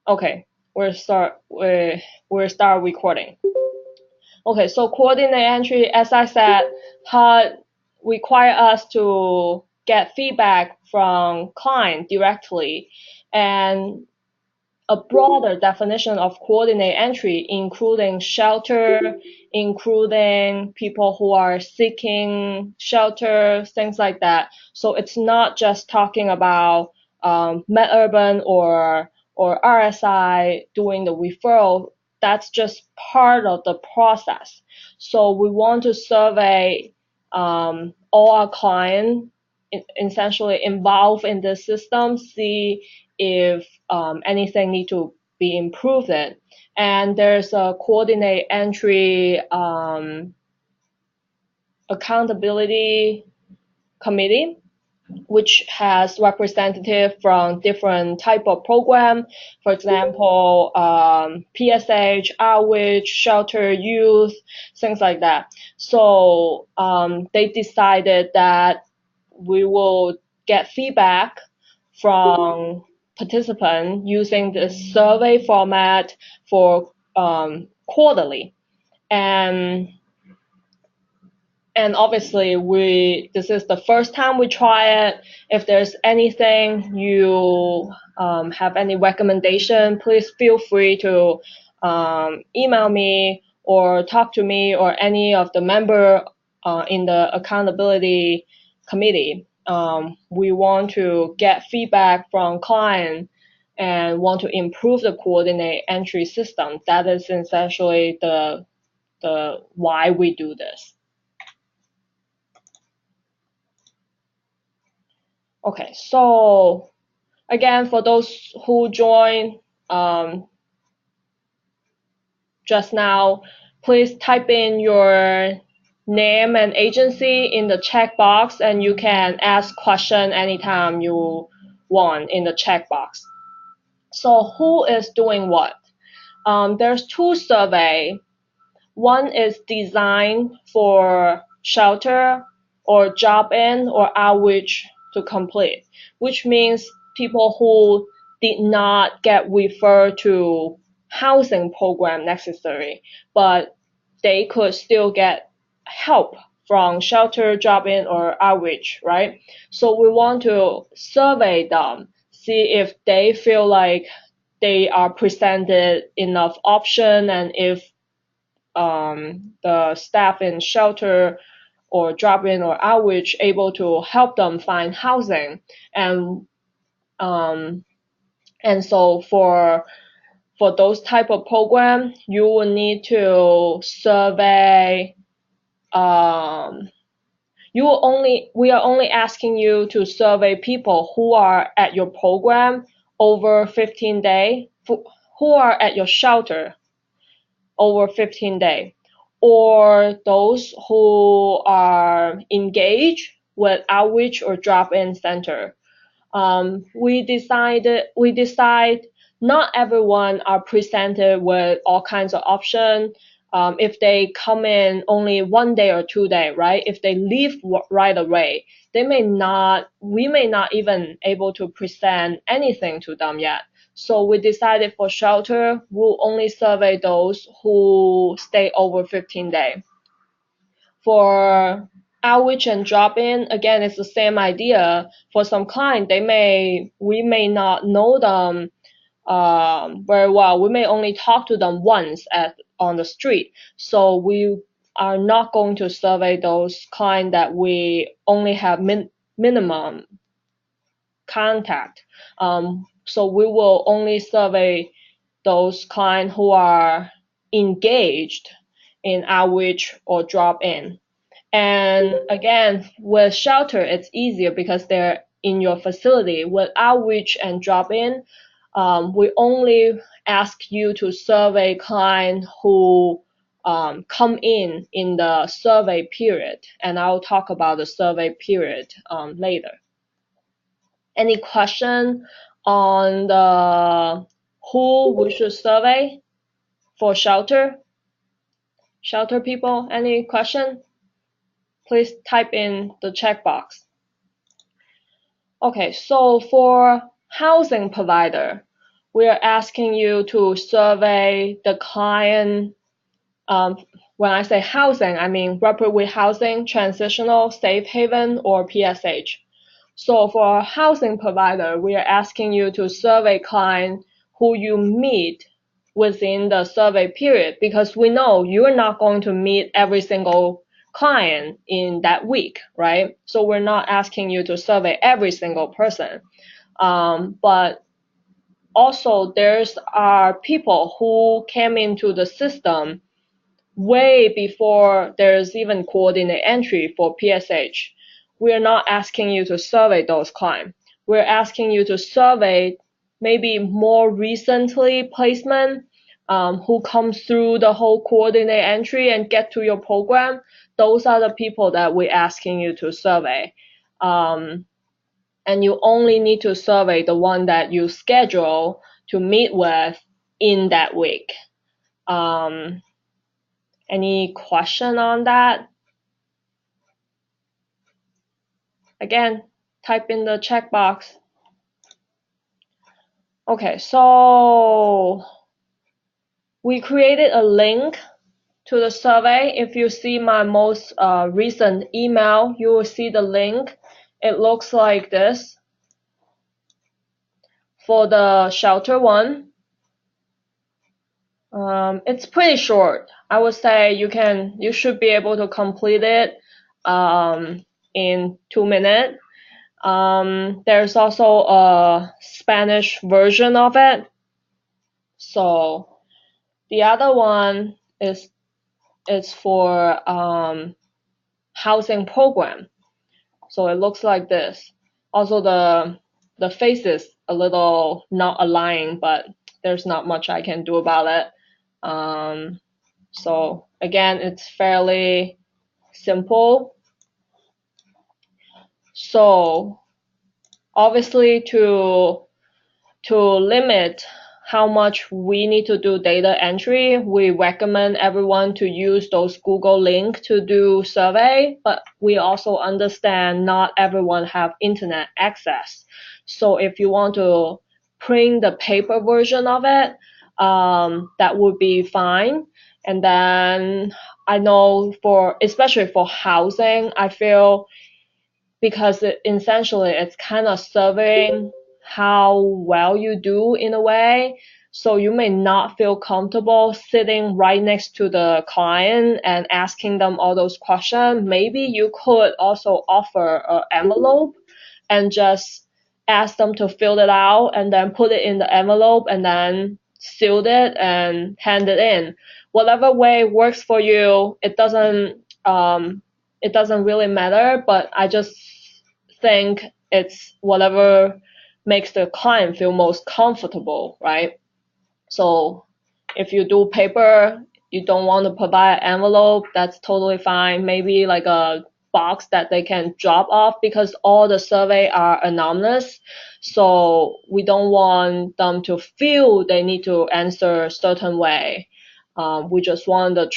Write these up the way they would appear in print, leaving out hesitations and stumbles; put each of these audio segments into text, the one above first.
Okay, we'll start recording. Okay, so coordinate entry, as I said, require us to get feedback from client directly, and a broader definition of coordinate entry, including shelter, including people who are seeking shelter, things like that. So it's not just talking about MedUrban or RSI doing the referral. That's just part of the process. So we want to survey all our clients essentially involved in the system, see if anything need to be improved. And there's a coordinate entry accountability committee, which has representative from different type of program. For example, PSH, outreach, shelter, youth, things like that. So they decided that we will get feedback from participants using the survey format for quarterly. And obviously this is the first time we try it. If there's anything you have any recommendation, please feel free to email me or talk to me or any of the member in the accountability committee. We want to get feedback from client and want to improve the coordinate entry system. That is essentially the why we do this. Okay, so again, for those who joined just now, please type in your name and agency in the checkbox, and you can ask question anytime you want in the checkbox. So who is doing what? There's two surveys. One is designed for shelter or drop-in or outreach to complete, which means people who did not get referred to housing program necessary, but they could still get help from shelter, drop-in, or outreach, right? So we want to survey them, see if they feel like they are presented enough option, and if the staff in shelter or drop-in or outreach able to help them find housing. And so for those type of program, you will need to survey. We are only asking you to survey people who are at your program over 15 days, who are at your shelter over 15 days, or those who are engaged with outreach or drop-in center. We decide not everyone are presented with all kinds of options. If they come in only 1 day or 2 days, right? If they leave right away, we may not even able to present anything to them yet. So we decided for shelter, we'll only survey those who stay over 15 days. For outreach and drop-in, again, it's the same idea. For some client, we may not know them very well. We may only talk to them once on the street. So we are not going to survey those clients that we only have minimum contact. So we will only survey those clients who are engaged in outreach or drop-in. And again, with shelter, it's easier because they're in your facility. With outreach and drop-in, we only ask you to survey clients who come in the survey period. And I'll talk about the survey period later. Any question on the who we should survey for shelter? Shelter people, any question? Please type in the checkbox. Okay, so for housing provider, we are asking you to survey the client. When I say housing, I mean Rapidly Housing, Transitional, Safe Haven, or PSH. So for a housing provider, we are asking you to survey clients who you meet within the survey period, because we know you're not going to meet every single client in that week, right? So we're not asking you to survey every single person. But also there's people who came into the system way before there's even coordinate entry for PSH. We're not asking you to survey those clients. We're asking you to survey maybe more recently placement, who comes through the whole coordinate entry and get to your program. Those are the people that we're asking you to survey. And you only need to survey the one that you schedule to meet with in that week. Any question on that? Again, type in the checkbox. Okay, so we created a link to the survey. If you see my most recent email, you will see the link. It looks like this. For the shelter one, it's pretty short. I would say you should be able to complete it in 2 minutes. There's also a Spanish version of it. So the other one is for housing program. So it looks like this. Also the face is a little not aligned, but there's not much I can do about it. So again, it's fairly simple. So obviously to limit how much we need to do data entry, we recommend everyone to use those Google links to do survey, but we also understand not everyone have internet access. So if you want to print the paper version of it, that would be fine. And then I know especially for housing, I feel because essentially it's kind of surveying how well you do in a way. So you may not feel comfortable sitting right next to the client and asking them all those questions. Maybe you could also offer an envelope and just ask them to fill it out and then put it in the envelope and then seal it and hand it in. Whatever way works for you, it doesn't really matter, but I just think it's whatever makes the client feel most comfortable, right? So if you do paper, you don't want to provide an envelope, that's totally fine. Maybe like a box that they can drop off, because all the survey are anonymous. So we don't want them to feel they need to answer a certain way. We just want the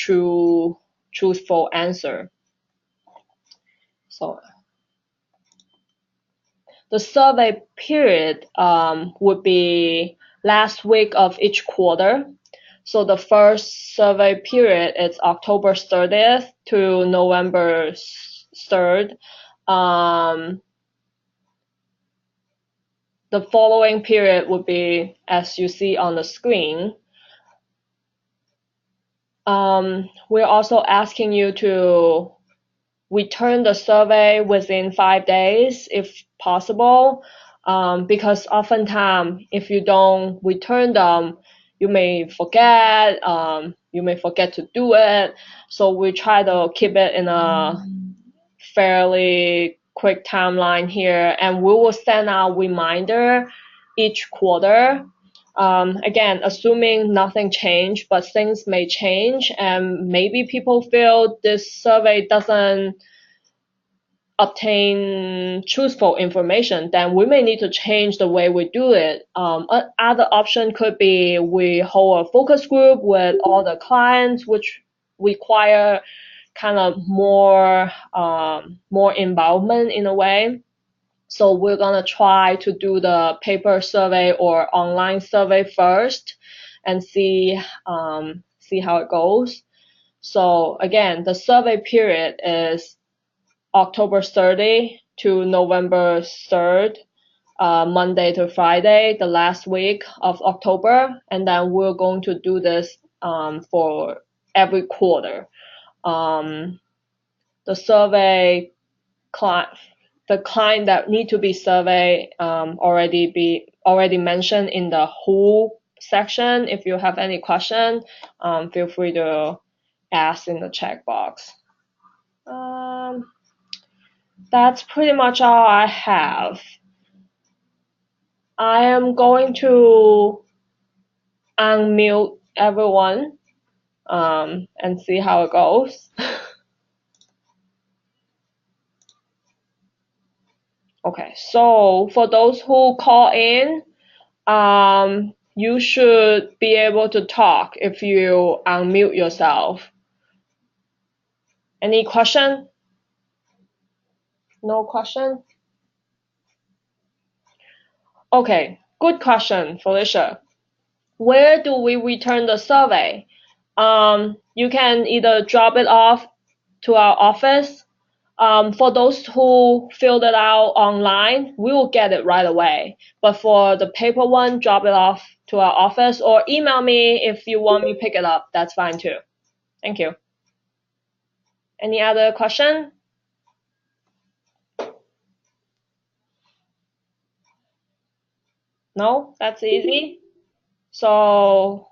truthful answer. So the survey period would be last week of each quarter. So the first survey period is October 30th to November 3rd. The following period would be, as you see on the screen. We're also asking you to return the survey within 5 days if possible, because oftentimes if you don't return them, you may forget to do it. So we try to keep it in a fairly quick timeline here, and we will send out reminder each quarter. Again, assuming nothing changed, but things may change, and maybe people feel this survey doesn't obtain truthful information, then we may need to change the way we do it. Other option could be we hold a focus group with all the clients, which require kind of more involvement in a way. So we're gonna try to do the paper survey or online survey first and see how it goes. So again, the survey period is October 30 to November 3rd, Monday to Friday, the last week of October, and then we're going to do this for every quarter. The survey client, the client that need to be surveyed already mentioned in the who section. If you have any question, feel free to ask in the chat box. That's pretty much all I have. I am going to unmute everyone and see how it goes. Okay, so for those who call in, you should be able to talk if you unmute yourself. Any question? No question? Okay, good question, Felicia. Where do we return the survey? You can either drop it off to our office. For those who filled it out online, we will get it right away. But for the paper one, drop it off to our office or email me if you want me to pick it up. That's fine too. Thank you. Any other question? No, that's easy. So